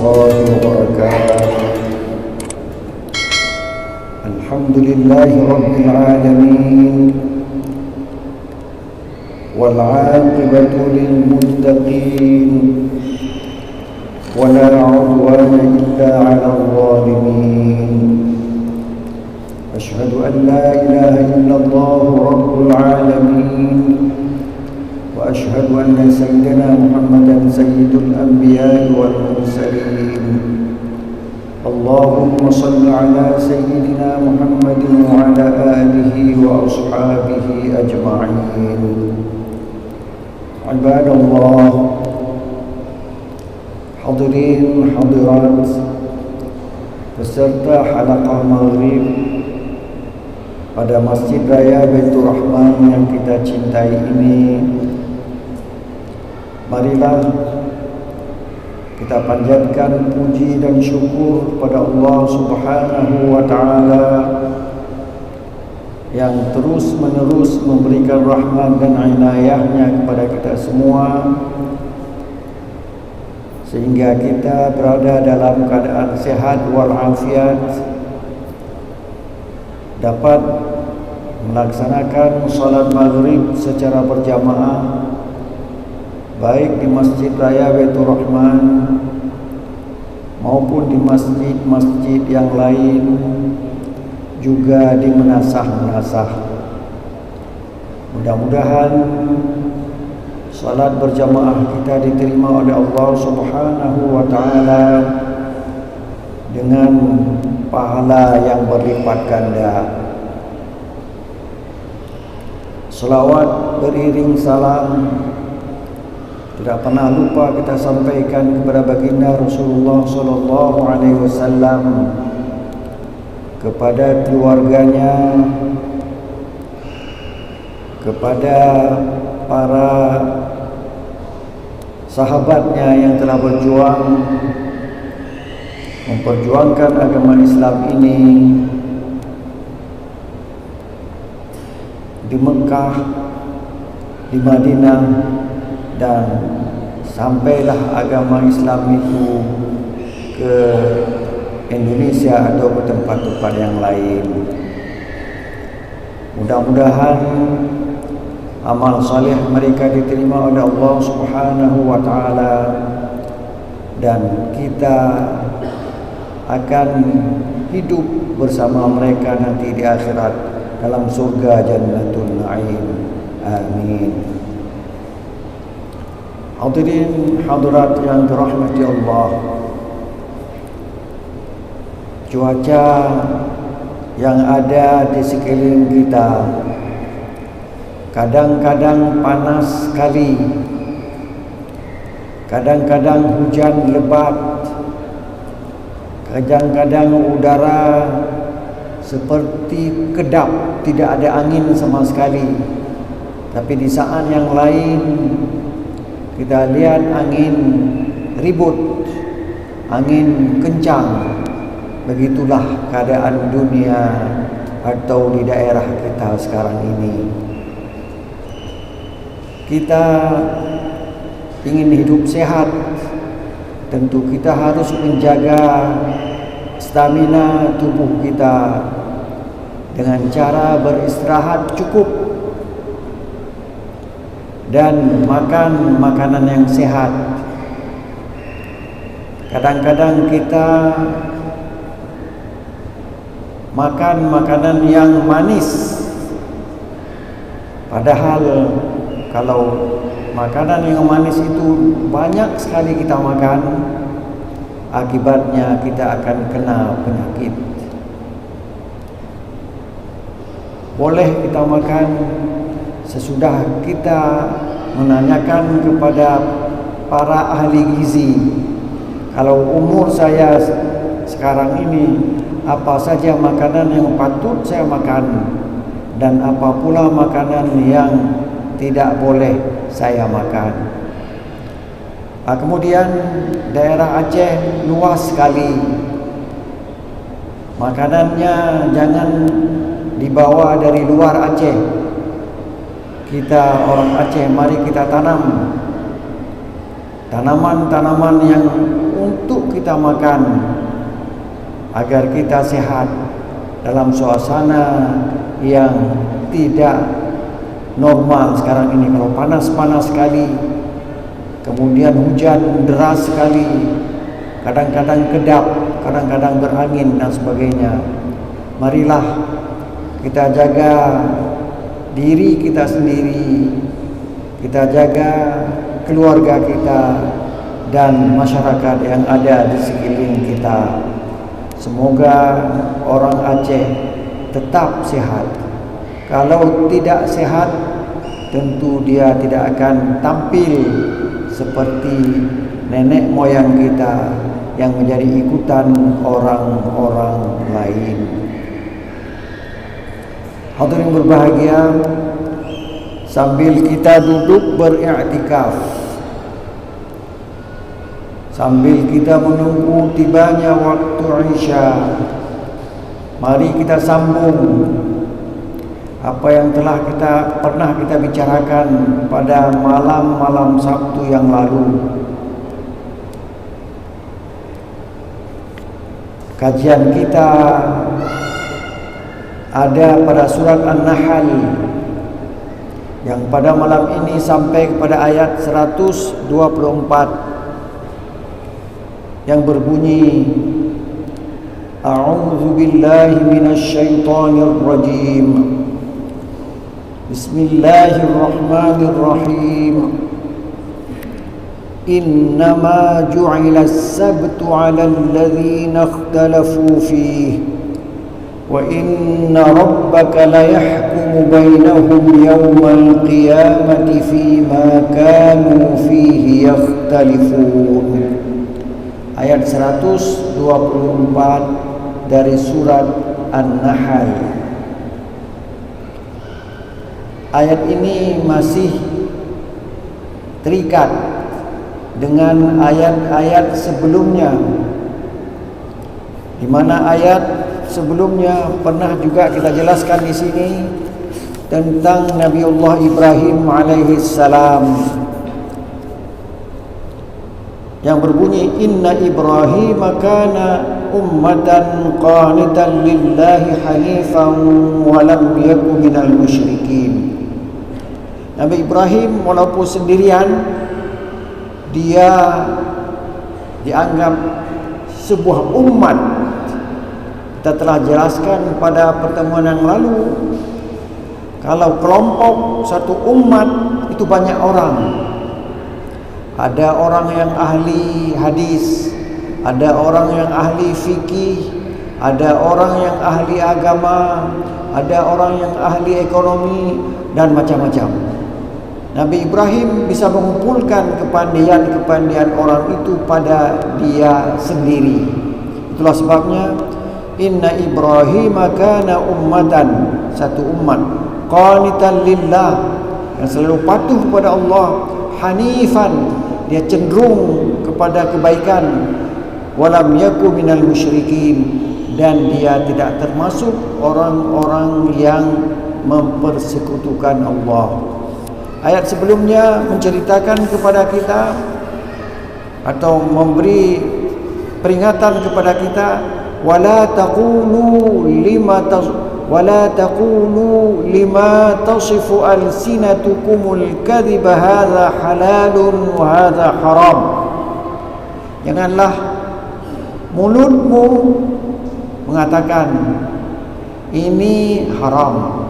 الله وبركاته. الحمد لله رب العالمين، والعاقبة للمتقين، ولا عدوان إلا على الظالمين. أشهد أن لا إله إلا الله رب العالمين، وأشهد أن سيدنا محمدا سيد الأنبياء والمرسلين. اللهم صل على سيدنا محمد وعلى آله وأصحابه أجمعين. عباد الله، hadirin hadirat peserta halaqah maghrib pada Masjid Raya Baitur Rahman yang kita cintai ini, marilah kita panjatkan puji dan syukur kepada Allah Subhanahu wa taala yang terus menerus memberikan rahmat dan inayahnya kepada kita semua, sehingga kita berada dalam keadaan sehat walafiat, dapat melaksanakan salat maghrib secara berjamaah baik di Masjid Raya Baitur Rahman maupun di masjid-masjid yang lain, juga di menasah-menasah. Mudah-mudahan salat berjamaah kita diterima oleh Allah Subhanahu wa taala dengan pahala yang berlipat ganda. Selawat beriring salam tidak pernah lupa kita sampaikan kepada baginda Rasulullah sallallahu alaihi wasallam, kepada keluarganya, kepada para sahabatnya yang telah berjuang memperjuangkan agama Islam ini di Mekah, di Madinah, dan sampailah agama Islam itu ke Indonesia atau ke tempat-tempat yang lain. Mudah-mudahan amal saleh mereka diterima oleh Allah Subhanahu wa taala, dan kita akan hidup bersama mereka nanti di akhirat dalam surga Jannatul Na'im. Amin. Hadirin hadirat yang dirahmati Allah, cuaca yang ada di sekeliling kita kadang-kadang panas sekali, kadang-kadang hujan lebat, kadang-kadang udara seperti kedap, tidak ada angin sama sekali. Tapi di saat yang lain kita lihat angin ribut, angin kencang. Begitulah keadaan dunia atau di daerah kita sekarang ini. Kita ingin hidup sehat, tentu kita harus menjaga stamina tubuh kita dengan cara beristirahat cukup dan makan makanan yang sehat. Kadang-kadang kita makan makanan yang manis, padahal kalau makanan yang manis itu banyak sekali kita makan, akibatnya kita akan kena penyakit. Boleh kita makan sesudah kita menanyakan kepada para ahli gizi, kalau umur saya sekarang ini, apa saja makanan yang patut saya makan dan apa pula makanan yang tidak boleh saya makan. Kemudian daerah Aceh luas sekali, makanannya jangan dibawa dari luar Aceh. Kita orang Aceh, mari kita tanam tanaman-tanaman yang untuk kita makan agar kita sehat dalam suasana yang tidak normal sekarang ini. Kalau panas-panas sekali, kemudian hujan deras sekali, kadang-kadang kedap, kadang-kadang berangin dan sebagainya. Marilah kita jaga diri kita sendiri, kita jaga keluarga kita dan masyarakat yang ada di sekeliling kita. Semoga orang Aceh tetap sehat. Kalau tidak sehat, tentu dia tidak akan tampil seperti nenek moyang kita yang menjadi ikutan orang-orang lain. Hadirin berbahagia, sambil kita duduk beriktikaf, sambil kita menunggu tibanya waktu Isya, mari kita sambung apa yang pernah kita bicarakan pada malam-malam Sabtu yang lalu. Kajian kita ada pada surat An-Nahl yang pada malam ini sampai kepada ayat 124 yang berbunyi, A'udzu billahi minasy syaithanir rajim. Bismillahirrahmanirrahim. Innama ju'ila as-sabtu 'alal ladzina ikhtalafu fihi wa inna rabbaka la yahkumu bainahum yawmal qiyamati fima kanu fihi yakhtalifun. Ayat 124 dari surat An-Nahl. Ayat ini masih terikat dengan ayat-ayat sebelumnya, di mana ayat sebelumnya pernah juga kita jelaskan di sini tentang Nabiullah Ibrahim alaihi salam yang berbunyi, Inna Ibrahim kana ummatan qanitan lillahi hanifan wa lam yakun minal musyrikin. Nabi Ibrahim walaupun sendirian, dia dianggap sebuah umat. Kita telah jelaskan pada pertemuan yang lalu, kalau kelompok satu umat itu banyak orang. Ada orang yang ahli hadis, ada orang yang ahli fikih, ada orang yang ahli agama, ada orang yang ahli ekonomi, dan macam-macam. Nabi Ibrahim bisa mengumpulkan kepandian-kepandian orang itu pada dia sendiri. Itulah sebabnya Inna Ibrahim kana ummatan, satu umat, qanitan lillah, yang selalu patuh kepada Allah, hanifan, dia cenderung kepada kebaikan, walam yaku minal musyrikin, dan dia tidak termasuk orang-orang yang mempersekutukan Allah. Ayat sebelumnya menceritakan kepada kita atau memberi peringatan kepada kita, wala taqulu lima tasifu alsinatukumul kadhiba hadza halalun wa hadza haram. Janganlah mulutmu mengatakan ini haram,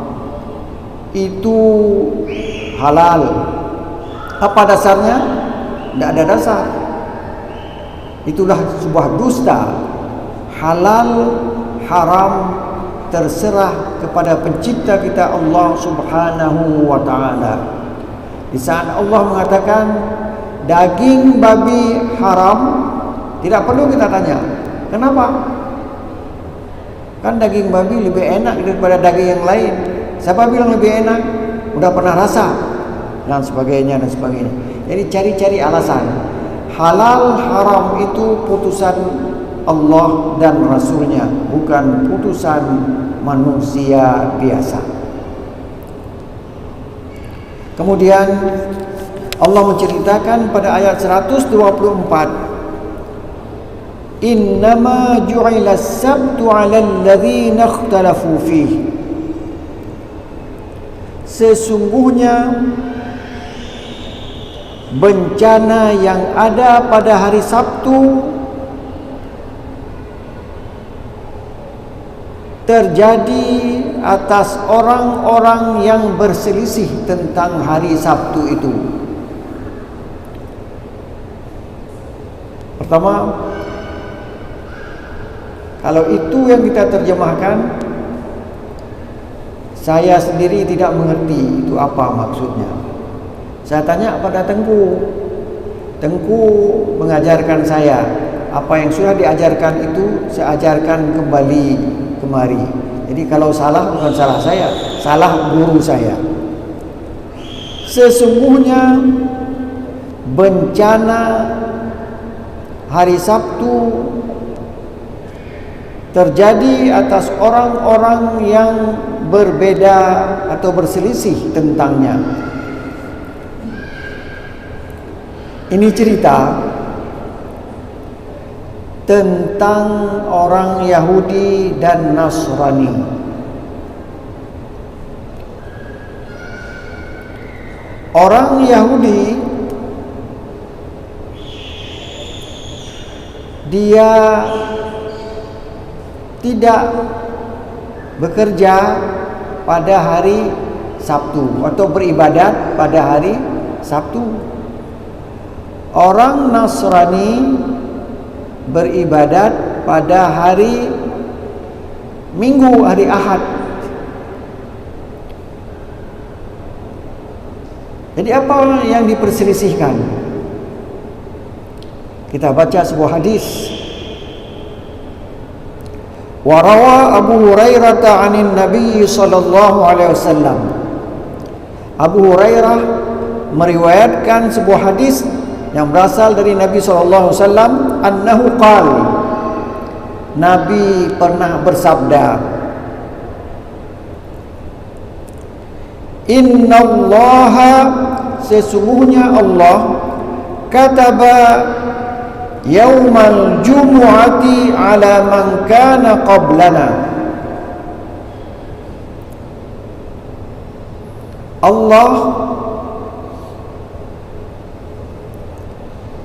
itu halal. Apa dasarnya? Tidak ada dasar. Itulah sebuah dusta. Halal, haram terserah kepada pencipta kita Allah Subhanahu wa ta'ala. Di saat Allah mengatakan daging babi haram, tidak perlu kita tanya kenapa. Kan daging babi lebih enak daripada daging yang lain. Siapa bilang lebih enak? Udah pernah rasa, dan sebagainya dan sebagainya. Jadi cari-cari alasan. Halal haram itu putusan Allah dan Rasulnya, bukan putusan manusia biasa. Kemudian Allah menceritakan pada ayat 124 innama ju'ila as-sabtu 'ala alladhina ikhtalafu fihi, sesungguhnya bencana yang ada pada hari Sabtu terjadi atas orang-orang yang berselisih tentang hari Sabtu itu. Pertama, kalau itu yang kita terjemahkan, saya sendiri tidak mengerti itu apa maksudnya. Saya tanya pada Tengku. Tengku mengajarkan saya. Apa yang sudah diajarkan itu saya ajarkan kembali kemari. Jadi kalau salah bukan salah saya, salah guru saya. Sesungguhnya bencana hari Sabtu terjadi atas orang-orang yang berbeda atau berselisih tentangnya. Ini cerita tentang orang Yahudi dan Nasrani. Orang Yahudi dia tidak bekerja pada hari Sabtu atau beribadat pada hari Sabtu. Orang Nasrani beribadat pada hari Minggu, hari Ahad. Jadi apa yang diperselisihkan? Kita baca sebuah hadis. Warawa Abu Hurairah 'anin Nabi sallallahu alaihi wasallam. Abu Hurairah meriwayatkan sebuah hadis yang berasal dari Nabi sallallahu alaihi wasallam, annahu qala, Nabi pernah bersabda, innallaha, sesungguhnya Allah, kataba yaumal jumu'ati ala man kana qablana. Allah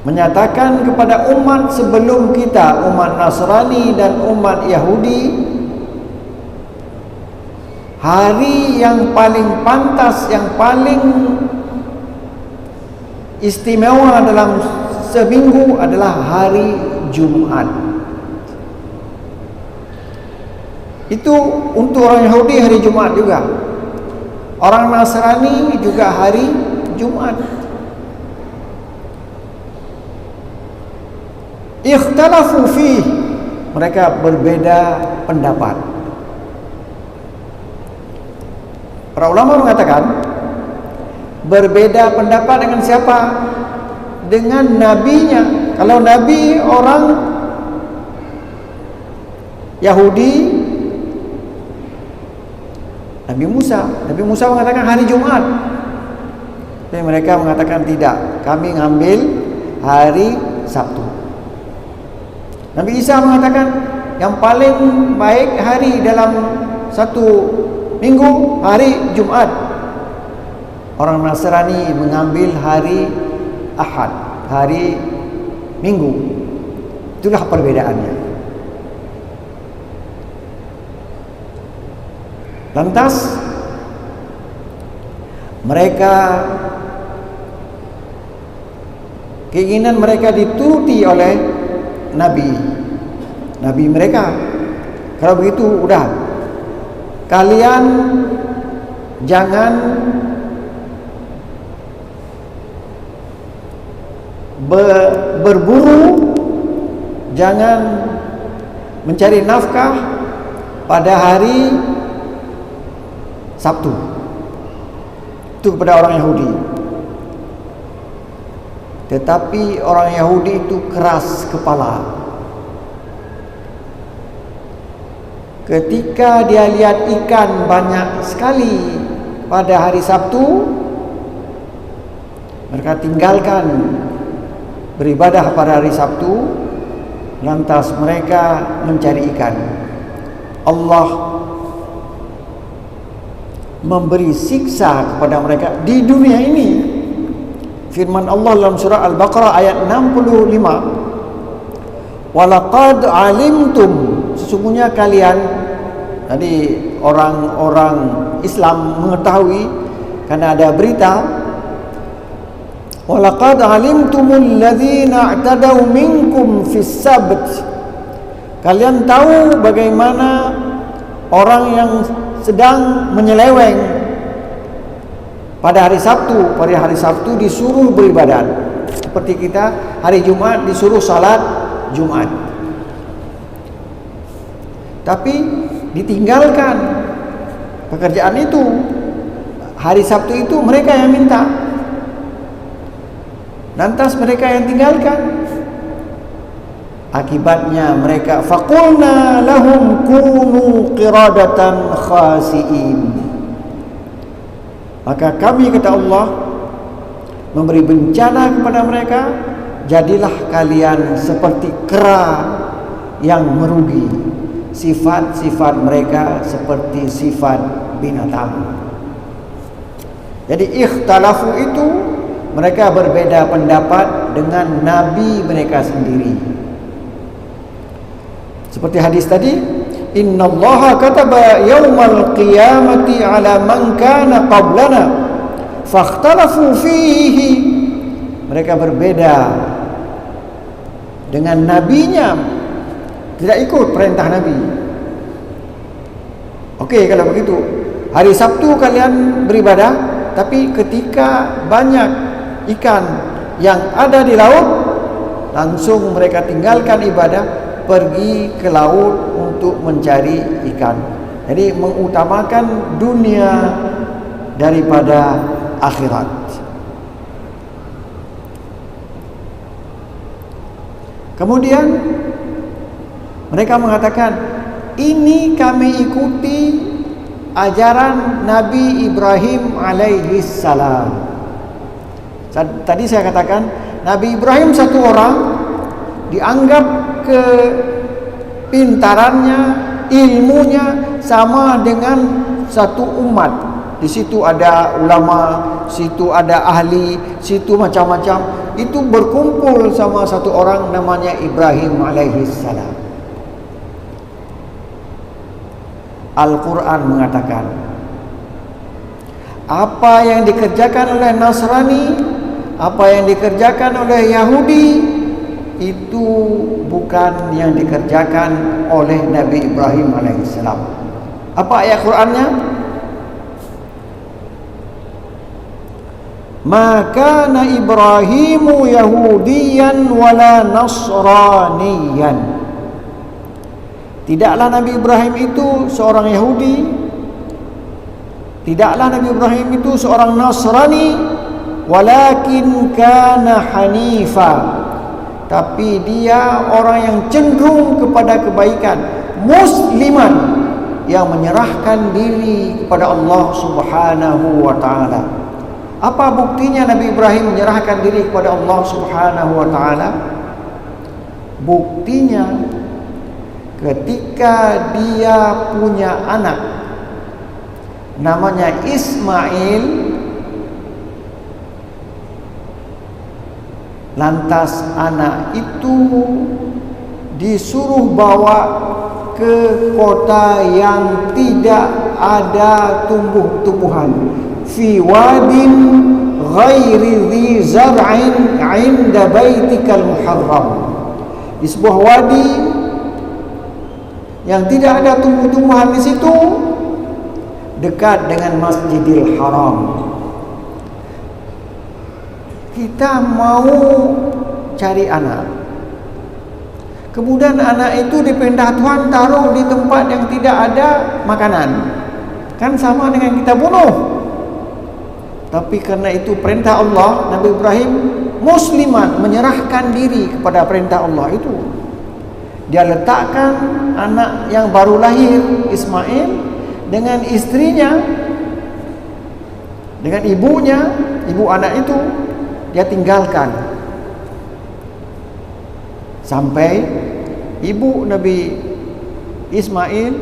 menyatakan kepada umat sebelum kita, umat Nasrani dan umat Yahudi, hari yang paling pantas, yang paling istimewa dalam seminggu adalah hari Jumat. Itu untuk orang Yahudi hari Jumat juga. Orang Nasrani juga hari Jumat. Ikhtalafu fi, mereka berbeda pendapat. Para ulama mengatakan berbeda pendapat dengan siapa? Dengan nabinya. Kalau nabi orang Yahudi, Nabi Musa mengatakan hari Jumat. Tapi mereka mengatakan tidak, kami ngambil hari Sabtu. Nabi Isa mengatakan yang paling baik hari dalam satu minggu hari Jumat. Orang Nasrani mengambil hari Ahad, hari Minggu. Itulah perbedaannya. Lantas mereka, keinginan mereka dituruti oleh Nabi mereka. Kalau begitu udah, kalian jangan berburu, jangan mencari nafkah pada hari Sabtu. Itu kepada orang Yahudi. Tetapi orang Yahudi itu keras kepala. Ketika dia lihat ikan banyak sekali pada hari Sabtu, mereka tinggalkan beribadah pada hari Sabtu, Lantas mereka mencari ikan. Allah memberi siksa kepada mereka di dunia ini. Firman Allah dalam surah Al-Baqarah ayat 65, walaqad alimtum, sesungguhnya kalian, tadi orang-orang Islam mengetahui karena ada berita, walaqad alimtumul ladzina i'tadaw minkum fis sabt, kalian tahu bagaimana orang yang sedang menyeleweng pada hari Sabtu. Pada hari Sabtu disuruh beribadat, seperti kita hari Jumat disuruh salat Jumat, tapi ditinggalkan pekerjaan itu. Hari Sabtu itu mereka yang minta, lantas mereka yang tinggalkan. Akibatnya mereka faqulna lahum kunu qiradatan khasiin, maka kami, kata Allah, memberi bencana kepada mereka, jadilah kalian seperti kera yang merugi. Sifat-sifat mereka seperti sifat binatang. Jadi ikhtalafu itu, mereka berbeda pendapat dengan nabi mereka sendiri. Seperti hadis tadi, innallaha kataba yaumal qiyamati ala man kana qablana fakhtalafu fihi. Mereka berbeda dengan nabinya, tidak ikut perintah nabi. Okey, kalau begitu hari Sabtu kalian beribadah, tapi ketika banyak ikan yang ada di laut, langsung mereka tinggalkan ibadah, pergi ke laut untuk mencari ikan. Jadi mengutamakan dunia daripada akhirat. Kemudian mereka mengatakan, ini kami ikuti ajaran Nabi Ibrahim alaihi salam. Tadi saya katakan Nabi Ibrahim satu orang, dianggap kepintarannya, ilmunya sama dengan satu umat. Di situ ada ulama, situ ada ahli, situ macam-macam. Itu berkumpul sama satu orang namanya Ibrahim alaihi salam. Al-Quran mengatakan, apa yang dikerjakan oleh Nasrani, apa yang dikerjakan oleh Yahudi, itu bukan yang dikerjakan oleh Nabi Ibrahim alaihissalam. Apa ayat Qurannya? Maka na Ibrahimu Yahudiyan wala Nasraniyan. Tidaklah Nabi Ibrahim itu seorang Yahudi, tidaklah Nabi Ibrahim itu seorang Nasrani, walakin kana hanifa, tapi dia orang yang cenderung kepada kebaikan, musliman, yang menyerahkan diri kepada Allah Subhanahu wa taala. Apa buktinya Nabi Ibrahim menyerahkan diri kepada Allah Subhanahu wa taala? Buktinya ketika dia punya anak namanya Ismail, lantas anak itu disuruh bawa ke kota yang tidak ada tumbuh-tumbuhan, fi wadin ghairi dhi zar'in 'inda baitikal muharram, di sebuah wadi yang tidak ada tumbuh-tumbuhan di situ, dekat dengan Masjidil Haram. Kita mau cari anak, kemudian anak itu dipindah Tuhan taruh di tempat yang tidak ada makanan, kan sama dengan kita bunuh. Tapi karena itu perintah Allah, Nabi Ibrahim musliman, menyerahkan diri kepada perintah Allah itu. Dia letakkan anak yang baru lahir Ismail dengan istrinya, dengan ibunya, ibu anak itu, dia tinggalkan sampai ibu Nabi Ismail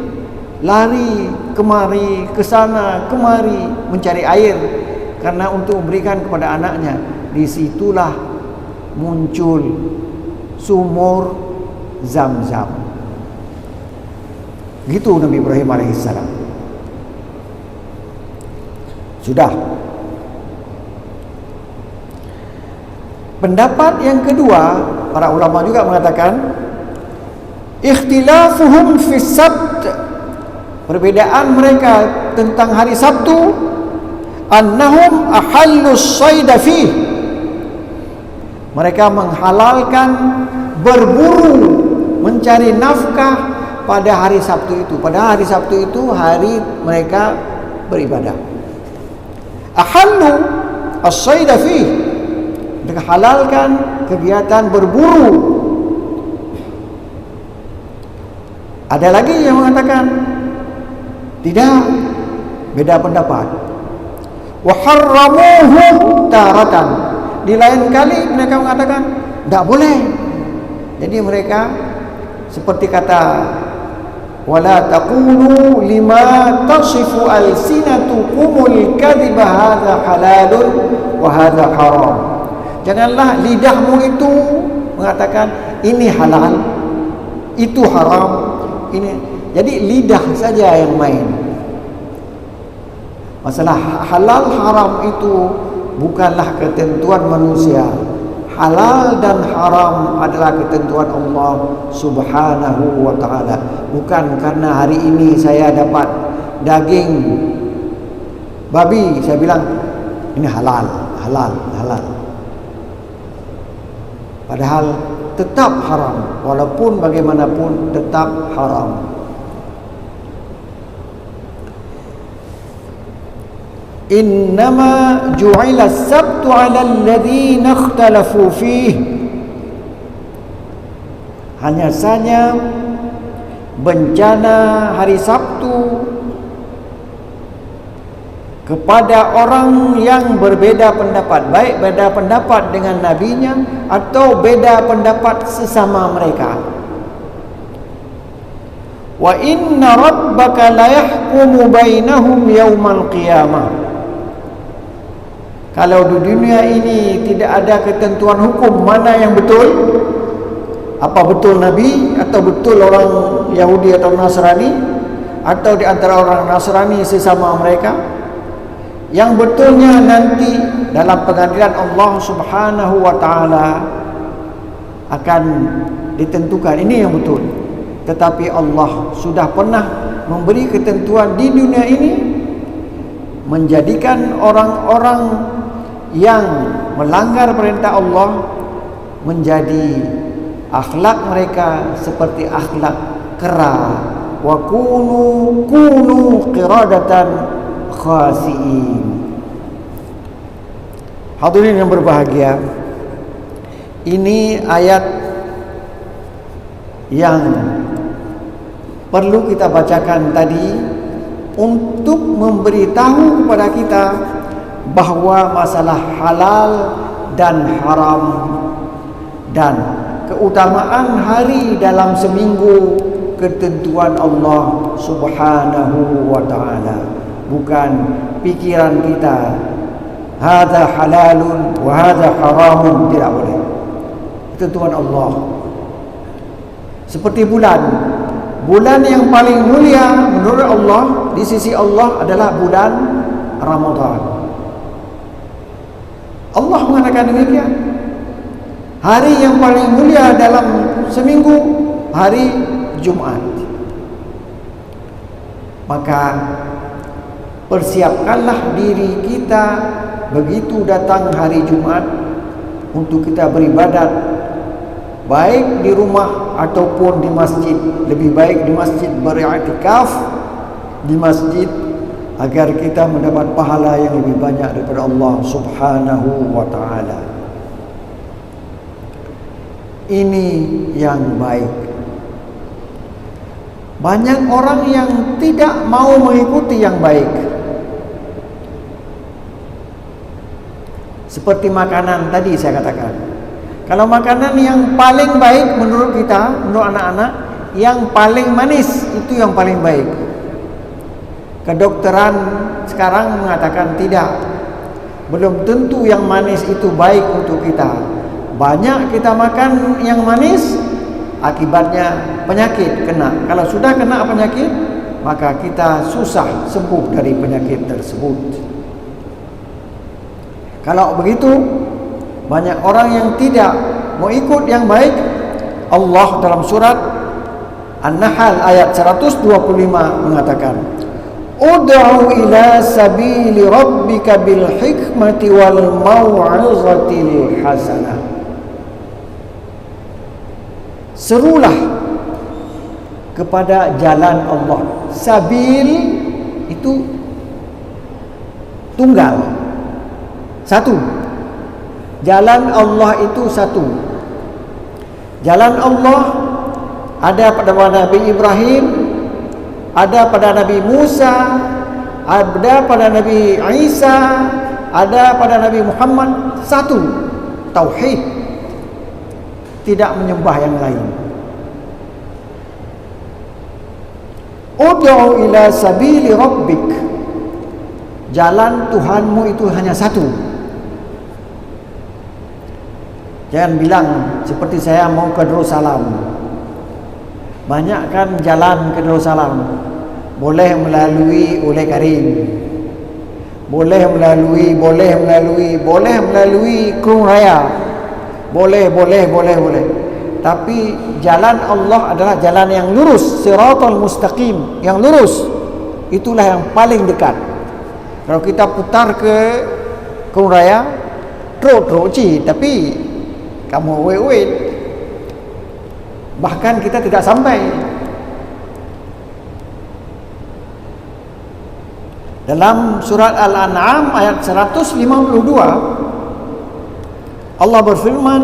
lari kemari, ke sana kemari mencari air karena untuk memberikan kepada anaknya. Disitulah muncul sumur Zam-Zam. Gitu Nabi Ibrahim alaihissalam. Sudah. Pendapat yang kedua, para ulama juga mengatakan ikhtilafuhum fi sabt, perbedaan mereka tentang hari Sabtu, annahum ahallus sayda fi, mereka menghalalkan berburu, mencari nafkah pada hari Sabtu itu. Pada hari Sabtu itu hari mereka beribadah. Ahallu as-sayda fi, mereka halalkan kegiatan berburu. Ada lagi yang mengatakan tidak, beda pendapat. Wa harramuhu taratan, di lain kali mereka mengatakan tidak boleh. Jadi mereka seperti kata wala taqulu lima tasifu alsinatukumul kadhiba hadza halalun wa hadza haram. Janganlah lidahmu itu mengatakan ini halal, itu haram. Ini jadi lidah saja yang main. Masalah halal haram itu bukanlah ketentuan manusia. Halal dan haram adalah ketentuan Allah Subhanahu wa ta'ala. Bukan karena hari ini saya dapat daging babi, saya bilang ini halal, halal, halal. Padahal tetap haram, walaupun bagaimanapun tetap haram. Innama ju'ila as-sabtu 'ala alladhina ikhtalafu fihi, hanya saja bencana hari Sabtu kepada orang yang berbeda pendapat, baik beda pendapat dengan nabinya atau beda pendapat sesama mereka. Wa inna rabbaka la yahkumu bainahum yaumal qiyamah. Kalau di dunia ini tidak ada ketentuan hukum mana yang betul, apa betul Nabi atau betul orang Yahudi atau Nasrani, atau di antara orang Nasrani sesama mereka, yang betulnya nanti dalam pengadilan Allah Subhanahu wa ta'ala akan ditentukan. Ini yang betul. Tetapi Allah sudah pernah memberi ketentuan di dunia ini, menjadikan orang-orang yang melanggar perintah Allah menjadi akhlak mereka seperti akhlak kera. Wa kunu qiradatan khasiin. Hadirin yang berbahagia, ini ayat yang perlu kita bacakan tadi untuk memberitahu kepada kita bahawa masalah halal dan haram dan keutamaan hari dalam seminggu ketentuan Allah Subhanahu wa ta'ala, bukan pikiran kita. Hadza halalun wa hadza haramun, tidak boleh. Ketentuan Allah. Seperti bulan yang paling mulia menurut Allah di sisi Allah adalah bulan Ramadan. Allah mengatakan demikian. Hari yang paling mulia dalam seminggu hari Jumat. Maka persiapkanlah diri kita begitu datang hari Jumat untuk kita beribadat, baik di rumah ataupun di masjid. Lebih baik di masjid, beriktikaf di masjid, agar kita mendapat pahala yang lebih banyak daripada Allah Subhanahu wa ta'ala. Ini yang baik. Banyak orang yang tidak mau mengikuti yang baik. Seperti makanan tadi saya katakan, Kalau makanan yang paling baik menurut kita, menurut anak-anak, yang paling manis itu yang paling baik. Kedokteran sekarang mengatakan tidak. Belum tentu yang manis itu baik untuk kita. Banyak kita makan yang manis, akibatnya penyakit kena. Kalau sudah kena penyakit, maka kita susah sembuh dari penyakit tersebut. Kalau begitu, banyak orang yang tidak mau ikut yang baik. Allah dalam surat An-Nahl ayat 125 mengatakan, Ud'u ila sabili rabbika bil hikmati wal mau'izatil hasanah. Serulah kepada jalan Allah. Sabil itu tunggal, satu. Jalan Allah itu satu. Jalan Allah ada pada Nabi Ibrahim, ada pada Nabi Musa, ada pada Nabi Isa, ada pada Nabi Muhammad. Satu, tauhid, tidak menyembah yang lain. Ud'u ila sabili rabbik, jalan Tuhanmu itu hanya satu. Jangan bilang seperti saya mau ke Darussalam. Banyak kan jalan ke Darussalam. Boleh melalui Oleh Karim, boleh melalui Kurung Raya, boleh. Tapi jalan Allah adalah jalan yang lurus, siratal mustaqim, yang lurus. Itulah yang paling dekat. Kalau kita putar ke Kurung Raya, teruk tapi kamu wait. Bahkan kita tidak sampai. Dalam surat Al-An'am ayat 152, Allah berfirman,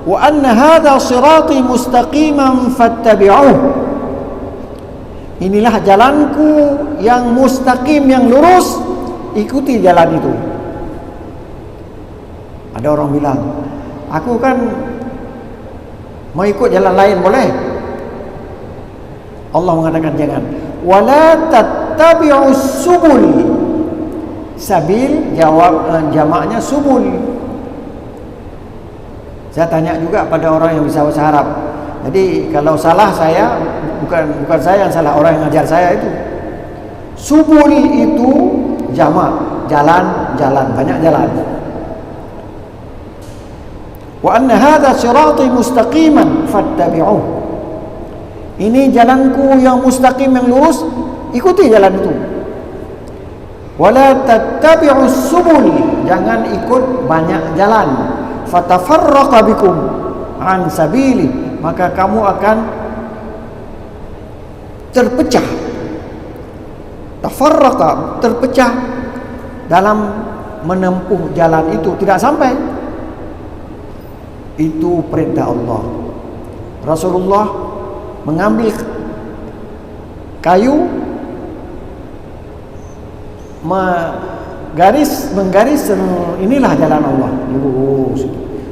wa anna hadha sirati mustaqiman fattabi'uh. Inilah jalanku yang mustaqim, yang lurus, ikuti jalan itu. Ada orang bilang, aku kan mau ikut jalan lain, boleh? Allah mengatakan jangan. Wala tattabi'us subul. Sabil jamaknya subul. Saya tanya juga pada orang yang bisa bahasa Arab. Jadi kalau salah saya, bukan saya yang salah, orang yang ngajar saya itu. Subul itu jamak, jalan, banyak jalan. Wa anna hadha sirati mustaqiman fattabi'uh. Ini jalanku yang mustaqim, yang lurus, ikuti jalan itu. Wala tattabi'us subul, jangan ikut banyak jalan. Fatafarraqa bikum an sabili, maka kamu akan terpecah. Tafarraqa, terpecah dalam menempuh jalan itu, tidak sampai. Itu perintah Allah. Rasulullah mengambil kayu, menggaris, inilah jalan Allah. Lurus.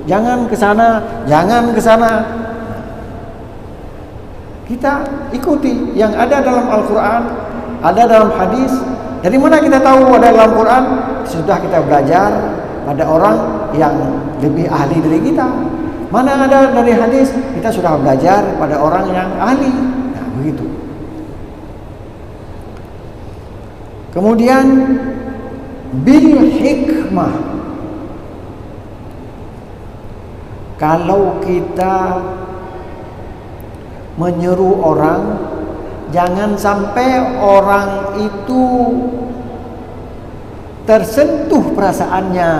Jangan ke sana, jangan ke sana. Kita ikuti yang ada dalam Al-Quran, ada dalam hadis. Dari mana kita tahu ada dalam Quran? Sudah kita belajar pada orang yang lebih ahli dari kita. Mana ada dari hadis? Kita sudah belajar pada orang yang ahli. Nah, begitu. Kemudian bil hikmah. Kalau kita menyeru orang, jangan sampai orang itu tersentuh perasaannya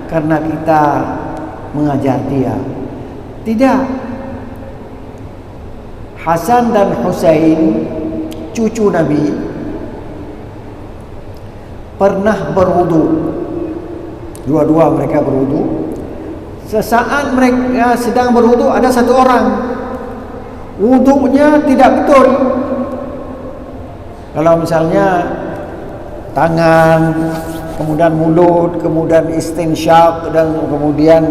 karena kita mengajar dia. Tidak. Hasan dan Husain, cucu Nabi, pernah berwudu. Dua-dua mereka berwudu. Sesaat mereka sedang berwudu, ada satu orang wudunya tidak betul. Kalau misalnya tangan, kemudian mulut, kemudian istinsyak, dan kemudian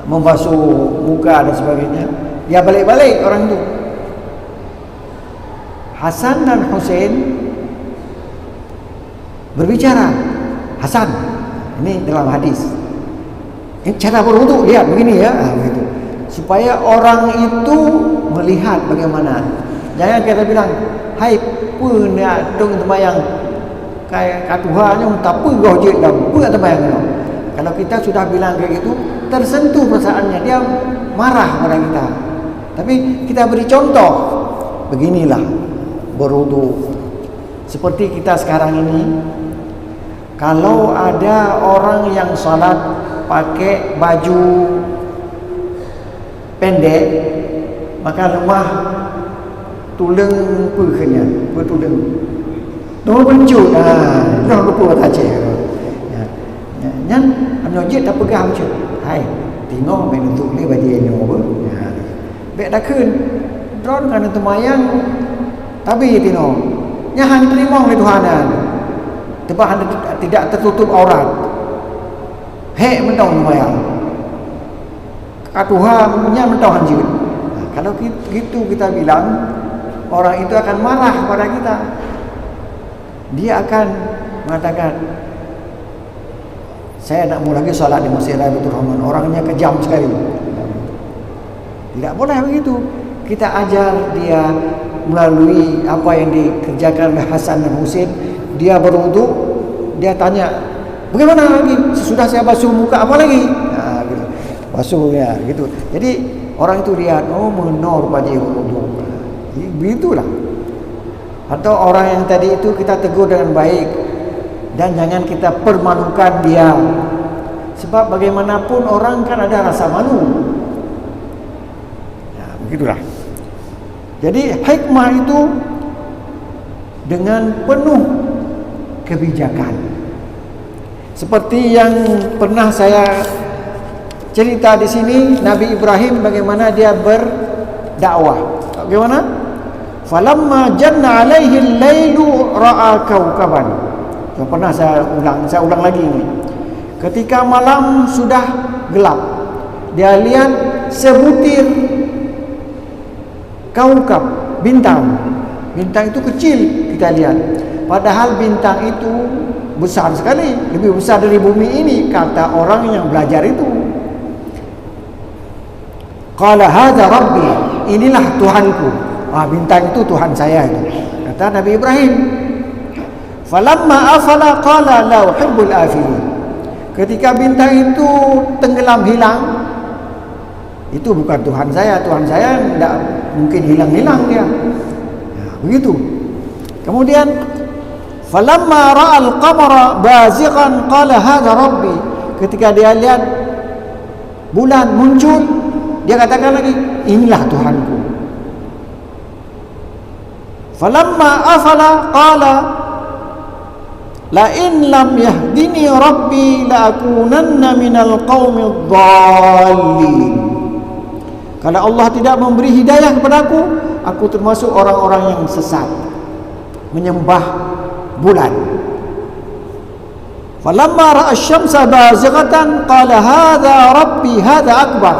membasuh muka dan sebagainya. Dia balik-balik orang itu. Hasan dan Husain berbicara. Hasan, ini dalam hadis, ini cara berwudu, lihat begini ya, begitu. Supaya orang itu melihat bagaimana. Jangan kita bilang, hai pun nak dong tembayang kayak katuhannya tak apa kau je dah, apa tembayang kau. Kalau kita sudah bilang kayak gitu, tersentuh perasaannya, dia marah pada kita. Tapi kita beri contoh, beginilah berwudu. Seperti kita sekarang ini, kalau ada orang yang salat pakai baju pendek, maka lemah tulang pekenya, bertulang. Noh bencut, noh lupa tace. Nyan, anu je tak pegang je. Hai, tengok main untuk ni baju ni apa. Bek dah keun. Dron kan temayang. Tapi tengok. Nyahan terima oleh Tuhanan. Tebah tidak tertutup aurat. Hek mentong temayang. Katuhan punya mentong hanjut. Kalau gitu kita bilang, orang itu akan marah pada kita. Dia akan mengatakan, saya nak mau lagi solat di Masjid Raya Baitur Rahman, orangnya kejam sekali. Tidak boleh begitu. Kita ajar dia melalui apa yang dikerjakan oleh Hasan dan Husain. Dia berwudu, dia tanya, bagaimana lagi? Sesudah saya basuh muka, apa lagi? Gitu. Basuhnya gitu. Jadi orang itu lihat, oh menor pada wudu. Begitulah. Atau orang yang tadi itu kita tegur dengan baik, dan jangan kita permalukan dia. Sebab bagaimanapun orang kan ada rasa malu. Ya, begitulah. Jadi hikmah itu dengan penuh kebijakan. Seperti yang pernah saya cerita di sini, Nabi Ibrahim bagaimana dia berdakwah. Bagaimana? Falamma janna alaihi al-lailu ra'a kaukaban. Yang pernah saya ulang lagi ini. Ketika malam sudah gelap, dia lihat sebutir kaukab, bintang. Bintang itu kecil kita lihat. Padahal bintang itu besar sekali, lebih besar dari bumi ini, kata orang yang belajar itu. Qala hadza rabbi, inilah Tuhanku. Bintang itu Tuhan saya itu, kata Nabi Ibrahim. Falamma afala qala la uhibbul afilin. Ketika bintang itu tenggelam hilang, itu bukan Tuhan saya tidak mungkin hilang-hilang dia. Ya, begitu. Kemudian falamma ra'al qamara bazighan qala hadza rabbi. Ketika dia lihat bulan muncul, dia katakan lagi, inilah Tuhanku. Falamma afala qala la in lam yahdini rabbi la akunanna minal qaumid dhallin. Kalau Allah tidak memberi hidayah kepadaku, aku termasuk orang-orang yang sesat, menyembah bulan. Falamma ra'a asy-syamsa bazighatan qala hadza rabbi hadza akbar.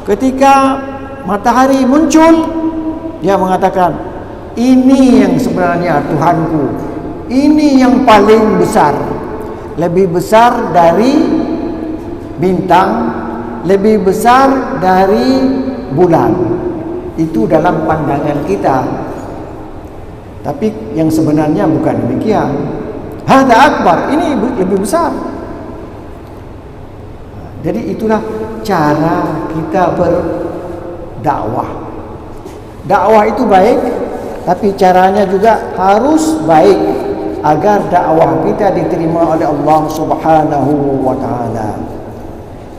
Ketika matahari muncul, dia mengatakan, ini yang sebenarnya Tuhanku, ini yang paling besar, lebih besar dari bintang, lebih besar dari bulan. Itu dalam pandangan kita, tapi yang sebenarnya bukan demikian. Hadza akbar, ini lebih besar. Jadi itulah cara kita berdakwah. Dakwah itu baik, tapi caranya juga harus baik agar dakwah kita diterima oleh Allah Subhanahu wa taala.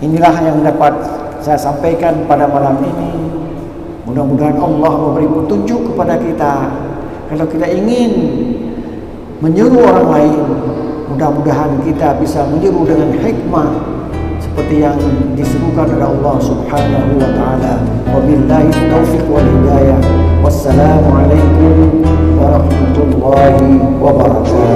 Inilah yang dapat saya sampaikan pada malam ini. Mudah-mudahan Allah memberi petunjuk kepada kita. Kalau kita ingin menyuruh orang lain, mudah-mudahan kita bisa menyuruh dengan hikmah seperti yang diserukan oleh Allah Subhanahu wa taala. Wabillahi taufiq wal hidayah. Wassalamualaikum warahmatullahi wabarakatuh.